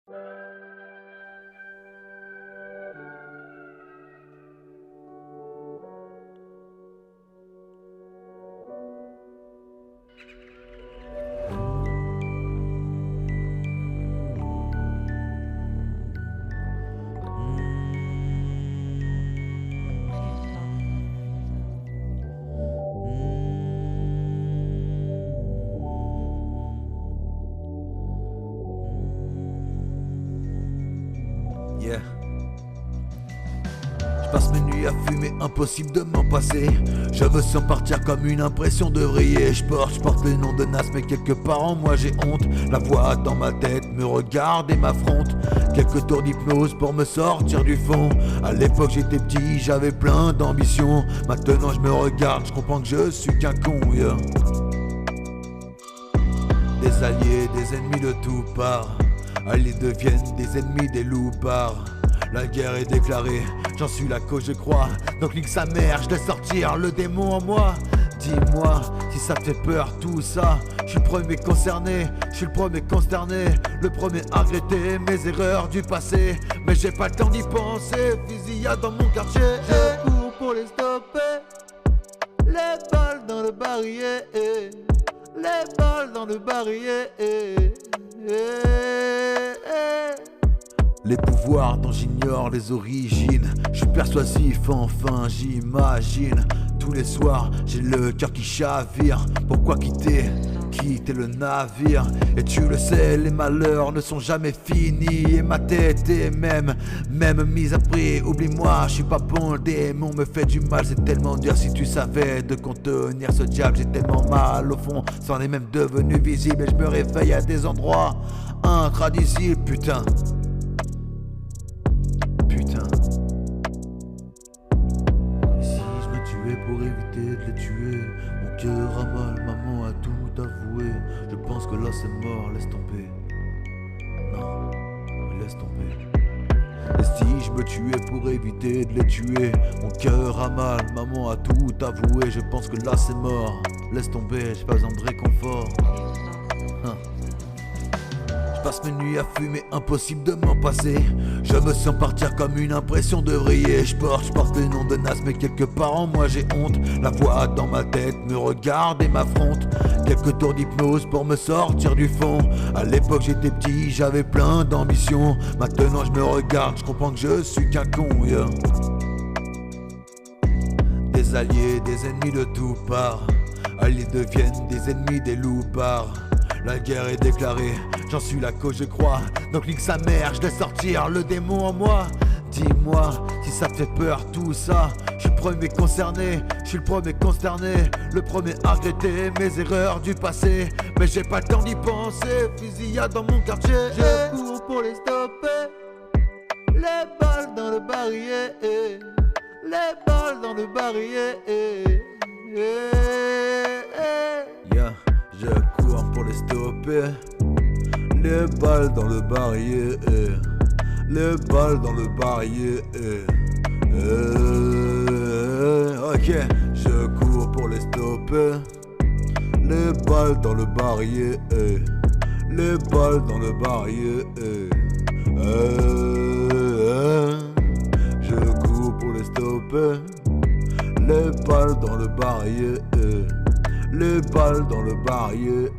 Yeah. Je passe mes nuits à fumer, impossible de m'en passer. Je me sens partir comme une impression de vriller. Je porte le nom de Nas, mais quelque part en moi j'ai honte. La voix dans ma tête me regarde et m'affronte. Quelques tours d'hypnose pour me sortir du fond. À l'époque j'étais petit, j'avais plein d'ambition. Maintenant je me regarde, je comprends que je suis qu'un con, yeah. Des alliés, des ennemis de tout part. Alliés deviennent des ennemis des loupards. La guerre est déclarée, j'en suis la cause je crois. Donc nique sa mère, je laisse sortir le démon en moi. Dis-moi si ça te fait peur tout ça. Je suis le premier concerné, je suis le premier consterné. Le premier à regretter mes erreurs du passé. Mais j'ai pas le temps d'y penser, fusillade dans mon quartier. Je cours pour les stopper. Les balles dans le barillet, les balles dans le barillet. Les pouvoirs dont j'ignore les origines. Je suis persuasif, enfin j'imagine. Tous les soirs j'ai le cœur qui chavire. Pourquoi quitter le navire? Et tu le sais, les malheurs ne sont jamais finis. Et ma tête est même mise à prix. Oublie-moi, je suis pas bon, le démon me fait du mal. C'est tellement dur si tu savais de contenir ce diable. J'ai tellement mal au fond, c'en est même devenu visible. Et je me réveille à des endroits incradicibles, putain. Si je me tuais pour éviter de les tuer, mon cœur a mal, maman a tout avoué. Je pense que là c'est mort, laisse tomber. Non, laisse tomber. Et si je me tuais pour éviter de les tuer, mon cœur a mal, maman a tout avoué. Je pense que là c'est mort, laisse tomber, j'ai pas besoin de réconfort. Je passe mes nuits à fumer, impossible de m'en passer. Je me sens partir comme une impression de vriller. Je porte le nom de Nas, mais quelque part en moi j'ai honte. La voix dans ma tête me regarde et m'affronte. Quelques tours d'hypnose pour me sortir du fond. À l'époque j'étais petit, j'avais plein d'ambition. Maintenant je me regarde, je comprends que je suis qu'un con, yeah. Des alliés, des ennemis de tout part. Alliés deviennent des ennemis des loupards. La guerre est déclarée, j'en suis la cause je crois. Donc nique sa mère, je laisse sortir le démon en moi. Dis-moi si ça te fait peur tout ça. Je suis le premier concerné, je suis le premier consterné. Le premier à regretter mes erreurs du passé. Mais j'ai pas le temps d'y penser, fusillade dans mon quartier. Je cours pour les stopper. Les balles dans le barillet, les balles dans le barillet. Yeah. Je cours pour les stopper. Les balles dans le barillet, les balles dans le barillet. Ok, je cours pour les stopper. Les balles dans le barillet, les balles dans le barillet. Je cours pour les stopper. Les balles dans le barillet. Les balles dans le barillet.